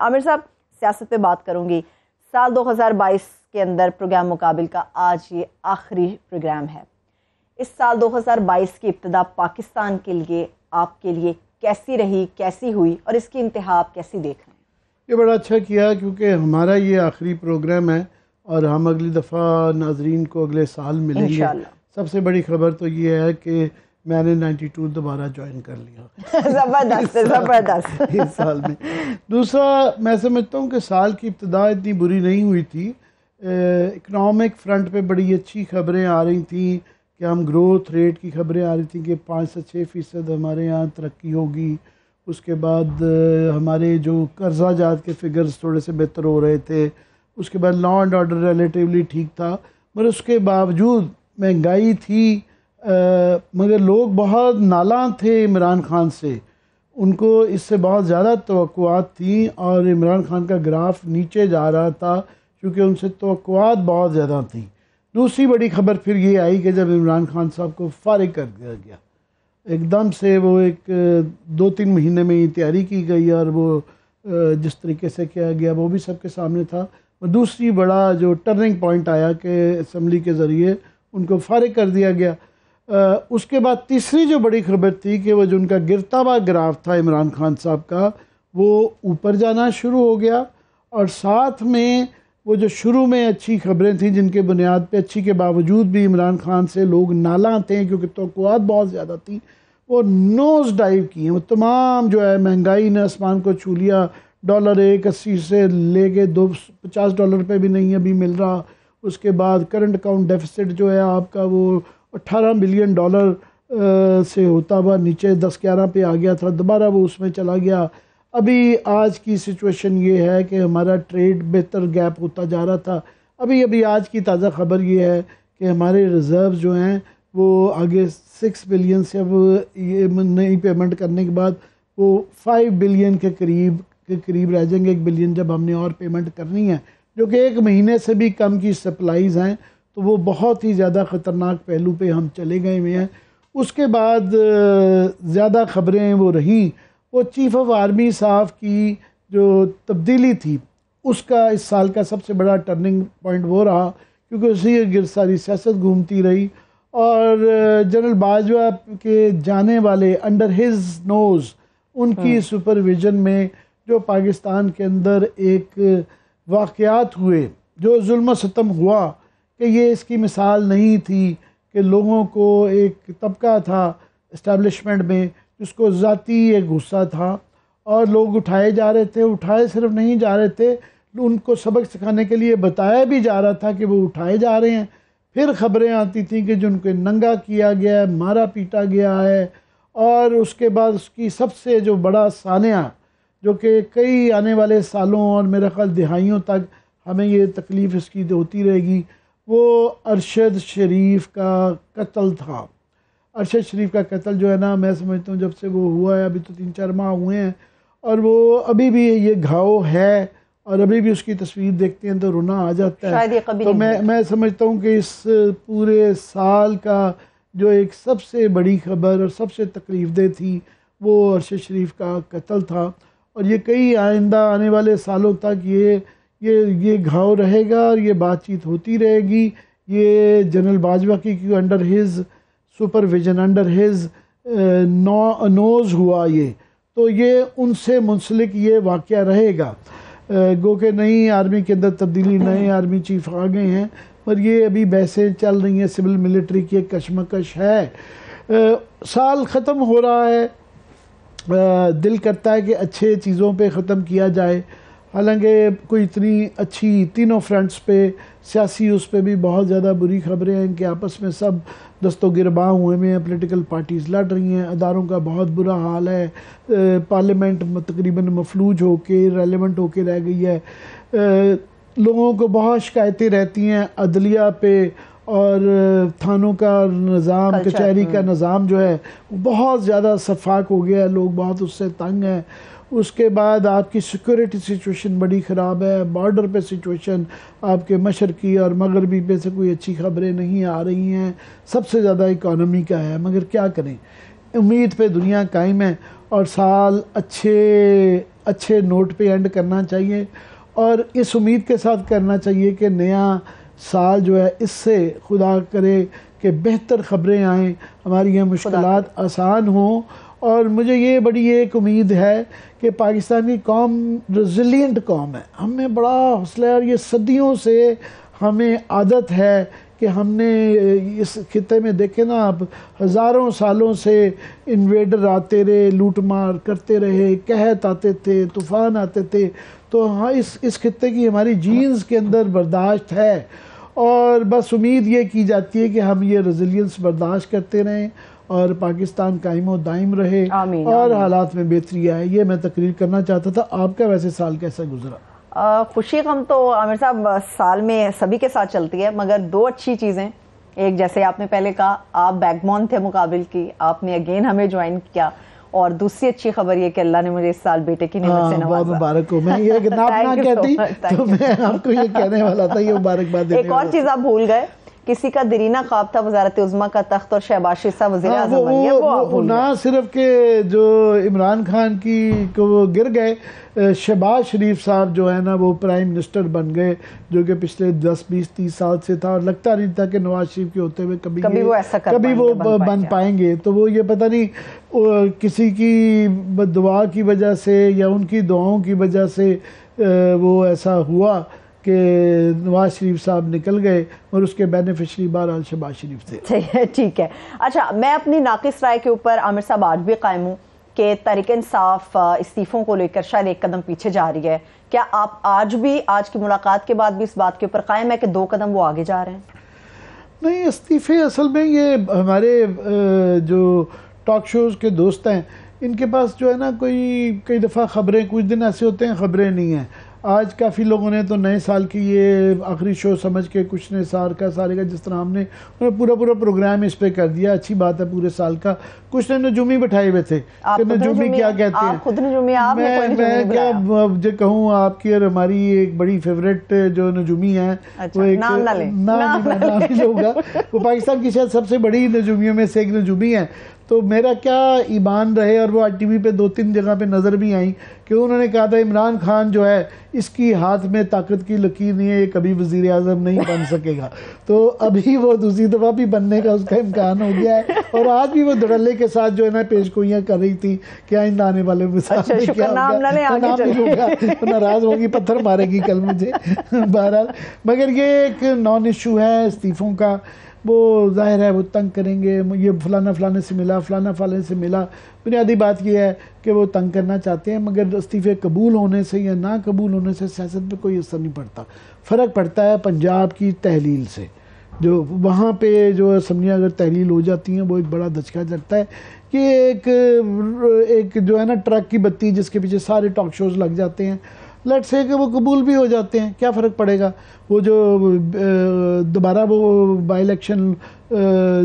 عامر صاحب، سیاست پہ بات کروں گی. سال 2022 کے اندر پروگرام مقابل کا آج یہ آخری پروگرام ہے. اس سال 2022 کی ابتدا پاکستان کے لیے آپ کے لیے کیسی رہی، کیسی ہوئی، اور اس کی انتہا آپ کیسی دیکھ رہے ہیں؟ یہ بڑا اچھا کیا کیونکہ ہمارا یہ آخری پروگرام ہے اور ہم اگلی دفعہ ناظرین کو اگلے سال ملیں گے. سب سے بڑی خبر تو یہ ہے کہ میں نے 92 دوبارہ جوائن کر لیا. زبردست زبردست. اس سال میں. دوسرا میں سمجھتا ہوں کہ سال کی ابتدا اتنی بری نہیں ہوئی تھی. اکنامک فرنٹ پہ بڑی اچھی خبریں آ رہی تھیں کہ ہم گروتھ ریٹ کی خبریں آ رہی تھیں کہ 5 سے 6% ہمارے یہاں ترقی ہوگی. اس کے بعد ہمارے جو قرضہ جات کے فگرز تھوڑے سے بہتر ہو رہے تھے. اس کے بعد لا اینڈ آرڈر ریلیٹیولی ٹھیک تھا، مگر اس کے باوجود مہنگائی تھی. مگر لوگ بہت نالاں تھے عمران خان سے، ان کو اس سے بہت زیادہ توقعات تھیں اور عمران خان کا گراف نیچے جا رہا تھا کیونکہ ان سے توقعات بہت زیادہ تھیں. دوسری بڑی خبر پھر یہ آئی کہ جب عمران خان صاحب کو فارغ کر دیا گیا، ایک دم سے وہ ایک 2-3 مہینے میں یہ تیاری کی گئی اور وہ جس طریقے سے کیا گیا وہ بھی سب کے سامنے تھا. اور دوسری بڑا جو ٹرننگ پوائنٹ آیا کہ اسمبلی کے ذریعے ان کو فارغ کر دیا گیا. اس کے بعد تیسری جو بڑی خبر تھی کہ وہ جو ان کا گرتا ہوا گراف تھا عمران خان صاحب کا وہ اوپر جانا شروع ہو گیا. اور ساتھ میں وہ جو شروع میں اچھی خبریں تھیں جن کے بنیاد پہ اچھی کے باوجود بھی عمران خان سے لوگ نالاں تھے کیونکہ توقعات بہت زیادہ تھیں، وہ نوز ڈائیو کی ہیں. وہ تمام جو ہے مہنگائی نے آسمان کو چھو لیا. ڈالر 1.80 سے لے کے $50 پہ بھی نہیں ابھی مل رہا. اس کے بعد کرنٹ اکاؤنٹ ڈیفیسٹ جو ہے آپ کا وہ $18 بلین سے ہوتا ہوا نیچے 10-11 پہ آ گیا تھا، دوبارہ وہ اس میں چلا گیا. ابھی آج کی سچویشن یہ ہے کہ ہمارا ٹریڈ بہتر گیپ ہوتا جا رہا تھا. ابھی آج کی تازہ خبر یہ ہے کہ ہمارے ریزرو جو ہیں وہ آگے 6 بلین سے اب یہ نئی پیمنٹ کرنے کے بعد وہ 5 بلین کے قریب رہ جائیں گے. 1 بلین جب ہم نے اور پیمنٹ کرنی ہے جو کہ 1 مہینے سے بھی کم کی سپلائیز ہیں، تو وہ بہت ہی زیادہ خطرناک پہلو پہ ہم چلے گئے ہوئے ہیں. اس کے بعد زیادہ خبریں وہ رہیں وہ چیف آف آرمی صاحب کی جو تبدیلی تھی اس کا اس سال کا سب سے بڑا ٹرننگ پوائنٹ وہ رہا کیونکہ اسی کے گرد ساری سیاست گھومتی رہی. اور جنرل باجوہ کے جانے والے انڈر ہز نوز ان کی سپرویژن میں جو پاکستان کے اندر ایک واقعات ہوئے، جو ظلم و ستم ہوا کہ یہ اس کی مثال نہیں تھی کہ لوگوں کو ایک طبقہ تھا اسٹیبلشمنٹ میں جس کو ذاتی ایک غصہ تھا اور لوگ اٹھائے جا رہے تھے. اٹھائے صرف نہیں جا رہے تھے، ان کو سبق سکھانے کے لیے بتایا بھی جا رہا تھا کہ وہ اٹھائے جا رہے ہیں. پھر خبریں آتی تھیں کہ جن کو ننگا کیا گیا ہے، مارا پیٹا گیا ہے. اور اس کے بعد اس کی سب سے جو بڑا سانحہ جو کہ کئی آنے والے سالوں اور میرا خیال دہائیوں تک ہمیں یہ تکلیف اس کی ہوتی رہے گی، وہ ارشد شریف کا قتل تھا. ارشد شریف کا قتل جو ہے نا، میں سمجھتا ہوں جب سے وہ ہوا ہے ابھی تو 3-4 ماہ ہوئے ہیں اور وہ ابھی بھی یہ گھاؤ ہے اور ابھی بھی اس کی تصویر دیکھتے ہیں تو رونا آ جاتا ہے. تو میں سمجھتا ہوں کہ اس پورے سال کا جو ایک سب سے بڑی خبر اور سب سے تکلیف دہ تھی وہ ارشد شریف کا قتل تھا. اور یہ کئی آئندہ آنے والے سالوں تک یہ گھاؤ رہے گا اور یہ بات چیت ہوتی رہے گی. یہ جنرل باجوہ کی کیوں under his supervision, under his nose ہوا یہ، تو یہ ان سے منسلک یہ واقعہ رہے گا. گو کہ نئی آرمی کے اندر تبدیلی، نئے آرمی چیف آ گئے ہیں، پر یہ ابھی بحثیں چل رہی ہیں، سول ملٹری کی ایک کشمکش ہے. سال ختم ہو رہا ہے، دل کرتا ہے کہ اچھے چیزوں پہ ختم کیا جائے، حالانکہ کوئی اتنی اچھی تینوں فرنٹس پہ سیاسی اس پہ بھی بہت زیادہ بری خبریں ہیں کہ آپس میں سب دست و گرباں ہوئے میں ہیں، پولیٹیکل پارٹیز لڑ رہی ہیں، اداروں کا بہت برا حال ہے، پارلیمنٹ تقریباً مفلوج ہو کے ریلیونٹ ہو کے رہ گئی ہے. لوگوں کو بہت شکایتیں رہتی ہیں عدلیہ پہ اور تھانوں کا نظام، کچہری کا نظام جو ہے وہ بہت زیادہ شفاف ہو گیا ہے، لوگ بہت اس سے تنگ ہیں. اس کے بعد آپ کی سیکورٹی سچویشن بڑی خراب ہے، بارڈر پہ سچویشن آپ کے مشرقی اور مغربی پہ سے کوئی اچھی خبریں نہیں آ رہی ہیں. سب سے زیادہ اکانومی کا ہے، مگر کیا کریں، امید پہ دنیا قائم ہے اور سال اچھے نوٹ پہ اینڈ کرنا چاہیے اور اس امید کے ساتھ کرنا چاہیے کہ نیا سال جو ہے اس سے خدا کرے کہ بہتر خبریں آئیں, ہماری یہ مشکلات آسان ہوں. اور مجھے یہ بڑی ایک امید ہے کہ پاکستانی قوم ریزیلینٹ قوم ہے, ہم میں بڑا حوصلہ ہے اور یہ صدیوں سے ہمیں عادت ہے کہ ہم نے اس خطے میں دیکھے نا آپ ہزاروں سالوں سے انویڈر آتے رہے, لوٹ مار کرتے رہے, قحط آتے تھے, طوفان آتے تھے, تو ہاں اس خطے کی ہماری جینز کے اندر برداشت ہے اور بس امید یہ کی جاتی ہے کہ ہم یہ ریزیلینس برداشت کرتے رہیں اور پاکستان قائم و دائم رہے اور حالات میں بہتری آئے. یہ میں تقریر کرنا چاہتا تھا. آپ کا ویسے سال کیسا گزرا؟ خوشی غم تو عامر صاحب سال میں سبھی کے ساتھ چلتی ہے, مگر دو اچھی چیزیں, ایک جیسے آپ نے پہلے کہا آپ بیک بون تھے مقابل کی, آپ نے اگین ہمیں جوائن کیا, اور دوسری اچھی خبر یہ کہ اللہ نے مجھے اس سال بیٹے کی نعمت سے نوازا. بہت مبارک ہو. میں یہ نہ کہتی تو میں آپ کو یہ کہنے والا تھا, یہ مبارکباد. ایک اور چیز آپ بھول گئے, کسی کا دیرینہ خواب تھا وزارت عظمیٰ کا تخت اور شہباز شریف صاحب وزیر اعظم بن گئے. وہ نہ صرف کہ جو عمران خان کی کو وہ گر گئے, شہباز شریف صاحب جو ہے نا وہ پرائم منسٹر بن گئے, جو کہ پچھلے 10-20-30 سال سے تھا اور لگتا نہیں تھا کہ نواز شریف کے ہوتے ہوئے کبھی وہ بن پائیں گے. تو وہ یہ پتہ نہیں کسی کی دعا کی وجہ سے یا ان کی دعاؤں کی وجہ سے وہ ایسا ہوا کہ نواز شریف صاحب نکل گئے اور اس کے بینیفیشری بہرحال شہباز شریف تھے. ٹھیک ہے. اچھا, میں اپنی ناقص رائے کے اوپر عامر صاحب آج بھی قائم ہوں کہ تحریک انصاف استعفوں کو لے کر شاید ایک قدم پیچھے جا رہی ہے. کیا آپ آج بھی آج کی ملاقات کے بعد بھی اس بات کے اوپر قائم ہے کہ 2 قدم وہ آگے جا رہے ہیں؟ نہیں, استعفے اصل میں یہ ہمارے جو ٹاک شوز کے دوست ہیں ان کے پاس جو ہے نا کئی دفعہ خبریں, کچھ دن ایسے ہوتے ہیں خبریں نہیں ہیں. آج کافی لوگوں نے تو نئے سال کی یہ آخری شو سمجھ کے کچھ نے سارے کا جس طرح ہم نے پورا پروگرام اس پہ کر دیا. اچھی بات ہے پورے سال کا. کچھ نے نجومی بٹھائے ہوئے تھے کہ نجومی کیا کہتے ہیں. میں کیا جو کہوں, آپ کی اور ہماری ایک بڑی فیوریٹ جو نجومی ہے وہ ایک نام نہیں لوں گا, وہ پاکستان کی شاید سب سے بڑی نجومیوں میں سے ایک نجومی ہے. تو میرا کیا ایمان رہے, اور وہ آج ٹی وی پہ 2-3 جگہ پہ نظر بھی آئیں کہ انہوں نے کہا تھا عمران خان جو ہے اس کی ہاتھ میں طاقت کی لکیر نہیں ہے, یہ کبھی وزیر اعظم نہیں بن سکے گا. تو ابھی وہ دوسری دفعہ بھی بننے کا اس کا امکان ہو گیا ہے, اور آج بھی وہ دھڑلے کے ساتھ جو ہے نا پیش گوئیاں کر رہی تھی کہ آئندہ آنے والے ناراض ہوگی, پتھر مارے گی کل مجھے. بہرحال مگر یہ ایک نان ایشو ہے استعفوں کا. وہ ظاہر ہے وہ تنگ کریں گے, یہ فلانا سے ملا, فلانا سے ملا. بنیادی بات یہ ہے کہ وہ تنگ کرنا چاہتے ہیں, مگر استعفے قبول ہونے سے یا نہ قبول ہونے سے سیاست پہ کوئی اثر نہیں پڑتا. فرق پڑتا ہے پنجاب کی تحلیل سے. جو وہاں پہ جو اسمبلیاں اگر تحلیل ہو جاتی ہیں وہ ایک بڑا دھچکا جگتا ہے کہ ایک جو ہے نا ٹرک کی بتی جس کے پیچھے سارے ٹاک شوز لگ جاتے ہیں, لیٹ سے کہ وہ قبول بھی ہو جاتے ہیں, کیا فرق پڑے گا. وہ جو دوبارہ وہ بائی الیکشن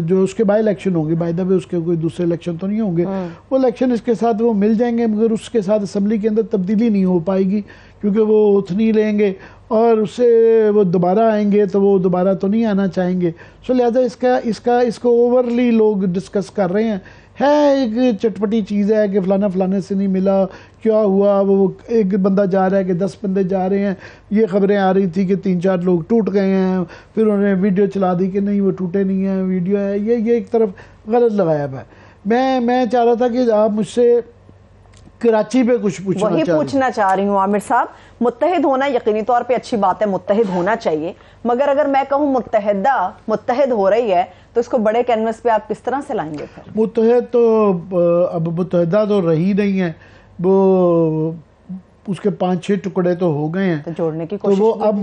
جو اس کے بائی الیکشن ہوں گے, بائی دا وے اس کے کوئی دوسرے الیکشن تو نہیں ہوں گے, وہ الیکشن اس کے ساتھ وہ مل جائیں گے, مگر اس کے ساتھ اسمبلی کے اندر تبدیلی نہیں ہو پائے گی کیونکہ وہ اتنی لیں گے اور اس سے وہ دوبارہ آئیں گے تو وہ دوبارہ تو نہیں آنا چاہیں گے. سو لہٰذا اس کو اوورلی لوگ ڈسکس کر رہے ہیں. ہے ایک چٹپٹی چیز ہے کہ فلانے سے نہیں ملا, کیا ہوا, وہ ایک بندہ جا رہا ہے کہ 10 بندے جا رہے ہیں. یہ خبریں آ رہی تھی کہ 3-4 لوگ ٹوٹ گئے ہیں, پھر انہوں نے ویڈیو چلا دی کہ نہیں وہ ٹوٹے نہیں ہیں, ویڈیو ہے. یہ ایک طرف غلط لگایا ہوا ہے. میں چاہ رہا تھا کہ آپ مجھ سے کراچی پہ کچھ پوچھنا چاہ رہی ہوں. عامر صاحب, متحد ہونا یقینی طور پہ اچھی بات ہے, متحد ہونا چاہیے, مگر اگر میں کہوں متحد ہو رہی ہے تو اس کو بڑے کینوس پہ آپ کس طرح سے لائیں گے پھر؟ متحد تو اب متحدہ تو رہی نہیں ہے, وہ اس کے 5-6 ٹکڑے تو ہو گئے ہیں, تو جوڑنے کی کوشش, تو وہ اب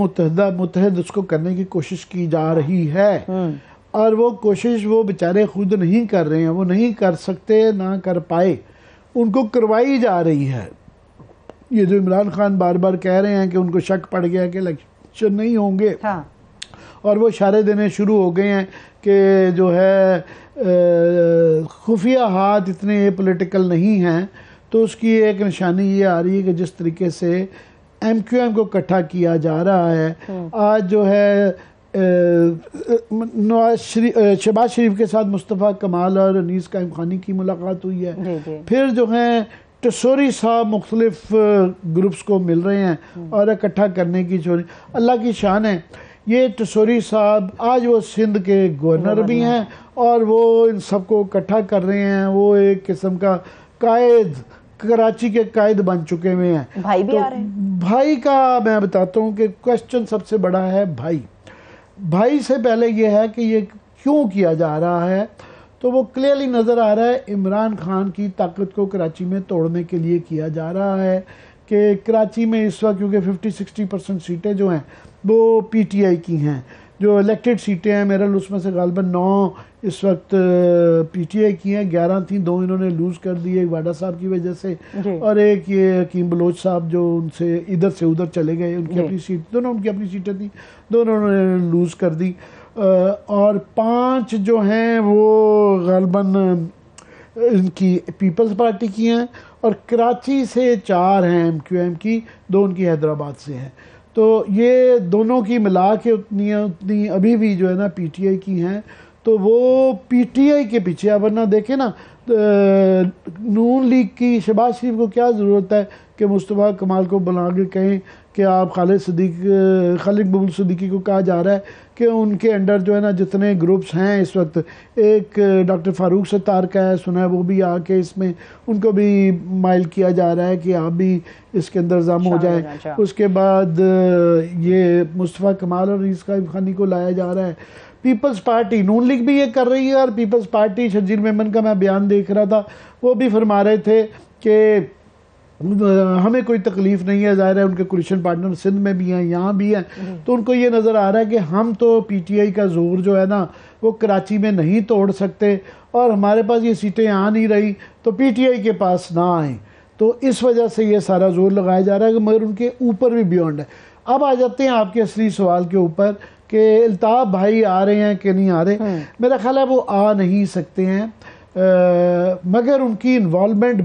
متحد اس کو کرنے کی کوشش کی جا رہی ہے. اور وہ کوشش وہ بیچارے خود نہیں کر رہے ہیں, وہ نہیں کر سکتے, نہ کر پائے, ان کو کروائی جا رہی ہے. یہ جو عمران خان بار بار کہہ رہے ہیں کہ ان کو شک پڑ گیا کہ الیکشن نہیں ہوں گے, اور وہ اشارے دینے شروع ہو گئے ہیں کہ جو ہے خفیہ ہاتھ اتنے پولیٹیکل نہیں ہیں, تو اس کی ایک نشانی یہ آ رہی ہے کہ جس طریقے سے ایم کیو ایم کو اکٹھا کیا جا رہا ہے, آج جو ہے شہباز شریف کے ساتھ مصطفیٰ کمال اور انیس قائم خانی کی ملاقات ہوئی ہے. پھر جو ہیں ٹسوری صاحب مختلف گروپس کو مل رہے ہیں اور اکٹھا کرنے کی اللہ کی شان ہے. یہ ٹسوری صاحب آج وہ سندھ کے گورنر بھی ہیں اور وہ ان سب کو اکٹھا کر رہے ہیں. وہ ایک قسم کا قائد، کراچی کے قائد بن چکے ہوئے ہیں. بھائی بھی آ رہے ہیں. بھائی کا میں بتاتا ہوں کہ کوشچن سب سے بڑا ہے بھائی سے پہلے یہ ہے کہ یہ کیوں کیا جا رہا ہے. تو وہ کلیئرلی نظر آ رہا ہے عمران خان کی طاقت کو کراچی میں توڑنے کے لیے کیا جا رہا ہے کہ کراچی میں اس وقت کیونکہ 50-60% سیٹیں جو ہیں وہ پی ٹی آئی کی ہیں. جو الیکٹڈ سیٹیں ہیں میرا اس میں سے غالباً 9 اس وقت پی ٹی آئی کی ہیں، 11 تھیں، 2 انہوں نے لوز کر دی، ایک واڈا صاحب کی وجہ سے اور ایک یہ حکیم بلوچ صاحب جو ان سے ادھر چلے گئے، ان کی اپنی سیٹ، دونوں ان کی اپنی سیٹیں تھیں، دونوں انہوں نے لوز کر دی. اور 5 جو ہیں وہ غالباً ان کی پیپلز پارٹی کی ہیں اور کراچی سے 4 ہیں ایم کیو ایم کی، 2 ان کی حیدرآباد سے ہیں. تو یہ دونوں کی ملا کے اتنی ابھی بھی جو ہے نا پی ٹی آئی کی ہیں. تو وہ پی ٹی آئی کے پیچھے اب ورنہ دیکھیں نا نون لیگ کی شہباز شریف کو کیا ضرورت ہے کہ مصطفیٰ کمال کو بلا کے کہیں کہ آپ خالد ببل صدیقی کو کہا جا رہا ہے کہ ان کے انڈر جو ہے نا جتنے گروپس ہیں اس وقت، ایک ڈاکٹر فاروق ستار کا ہے سنا ہے، وہ بھی آ کے اس میں ان کو بھی مائل کیا جا رہا ہے کہ آپ بھی اس کے اندر ضم ہو جائیں. اس کے بعد یہ مصطفیٰ کمال اور انیس قائم خانی کو لایا جا رہا ہے. پیپلز پارٹی نون لیگ بھی یہ کر رہی ہے اور پیپلز پارٹی شرجیل میمن کا میں بیان دیکھ رہا تھا، وہ بھی فرما رہے تھے کہ ہمیں کوئی تکلیف نہیں ہے. ظاہر ہے ان کے کولیشن پارٹنر سندھ میں بھی ہیں، یہاں بھی ہیں، تو ان کو یہ نظر آ رہا ہے کہ ہم تو پی ٹی آئی کا زور جو ہے نا وہ کراچی میں نہیں توڑ سکتے اور ہمارے پاس یہ سیٹیں آ نہیں رہی تو پی ٹی آئی کے پاس نہ آئیں. تو اس وجہ سے یہ سارا زور لگایا جا رہا ہے، مگر ان کے اوپر بھی بیونڈ ہے. اب آ جاتے ہیں آپ کے اصلی سوال کے اوپر کہ الطاف بھائی آ رہے ہیں کہ نہیں آ رہے. میرا خیال ہے وہ آ نہیں سکتے ہیں، مگر ان کی انوالومنٹ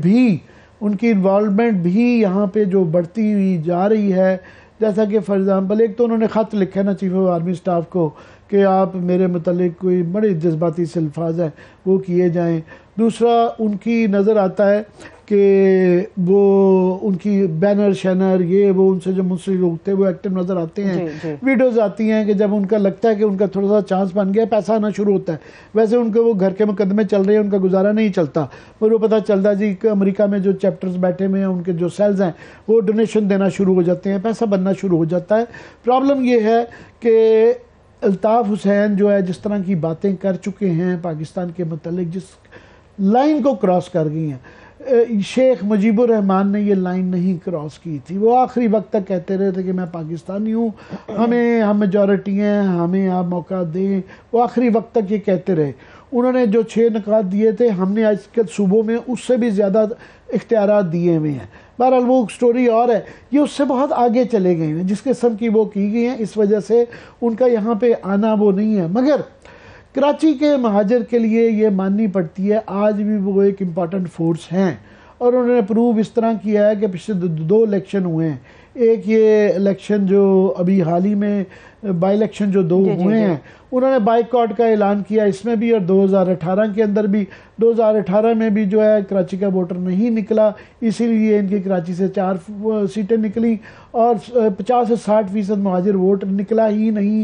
بھی یہاں پہ جو بڑھتی ہوئی جا رہی ہے. جیسا کہ فار ایگزامپل ایک تو انہوں نے خط لکھا ہے نا چیف آف آرمی سٹاف کو کہ آپ میرے متعلق کوئی بڑے جذباتی سے الفاظ ہیں وہ کیے جائیں. دوسرا ان کی نظر آتا ہے کہ وہ ان کی بینر شینر یہ وہ ان سے جو منسلک لوگ تھے وہ ایکٹیو نظر آتے ہیں. ویڈیوز آتی ہیں کہ جب ان کا لگتا ہے کہ ان کا تھوڑا سا چانس بن گیا، پیسہ آنا شروع ہوتا ہے. ویسے ان کے وہ گھر کے مقدمے چل رہے ہیں، ان کا گزارا نہیں چلتا، پر وہ پتہ چلتا ہے جی کہ امریکہ میں جو چیپٹرز بیٹھے ہوئے ہیں ان کے جو سیلز ہیں وہ ڈونیشن دینا شروع ہو جاتے ہیں، پیسہ بننا شروع ہو جاتا ہے. پرابلم یہ ہے کہ الطاف حسین جو ہے جس طرح کی باتیں کر چکے ہیں پاکستان کے متعلق، جس لائن کو کراس کر گئی ہیں. شیخ مجیب الرحمان نے یہ لائن نہیں کراس کی تھی. وہ آخری وقت تک کہتے رہے تھے کہ میں پاکستانی ہوں، ہم میجورٹی ہیں، ہمیں آپ موقع دیں. وہ آخری وقت تک یہ کہتے رہے. انہوں نے جو 6 نکات دیے تھے، ہم نے آج کل صوبوں میں اس سے بھی زیادہ اختیارات دیے ہوئے ہیں. بہرحال وہ سٹوری اور ہے، یہ اس سے بہت آگے چلے گئے ہیں جس قسم کی وہ کی گئی ہیں، اس وجہ سے ان کا یہاں پہ آنا وہ نہیں ہے. مگر کراچی کے مہاجر کے لیے یہ ماننی پڑتی ہے آج بھی وہ ایک امپورٹنٹ فورس ہیں. اور انہوں نے پروو اس طرح کیا ہے کہ پچھلے 2 الیکشن ہوئے ہیں. ایک یہ الیکشن جو ابھی حال ہی میں بائی الیکشن جو 2 ہوئے ہیں، انہوں نے بائیکاٹ کا اعلان کیا اس میں بھی، اور 2018 کے اندر بھی. 2018 میں بھی جو ہے کراچی کا ووٹر نہیں نکلا، اسی لیے ان کی کراچی سے 4 سیٹیں نکلی اور 50 سے 60% مہاجر ووٹ نکلا ہی نہیں.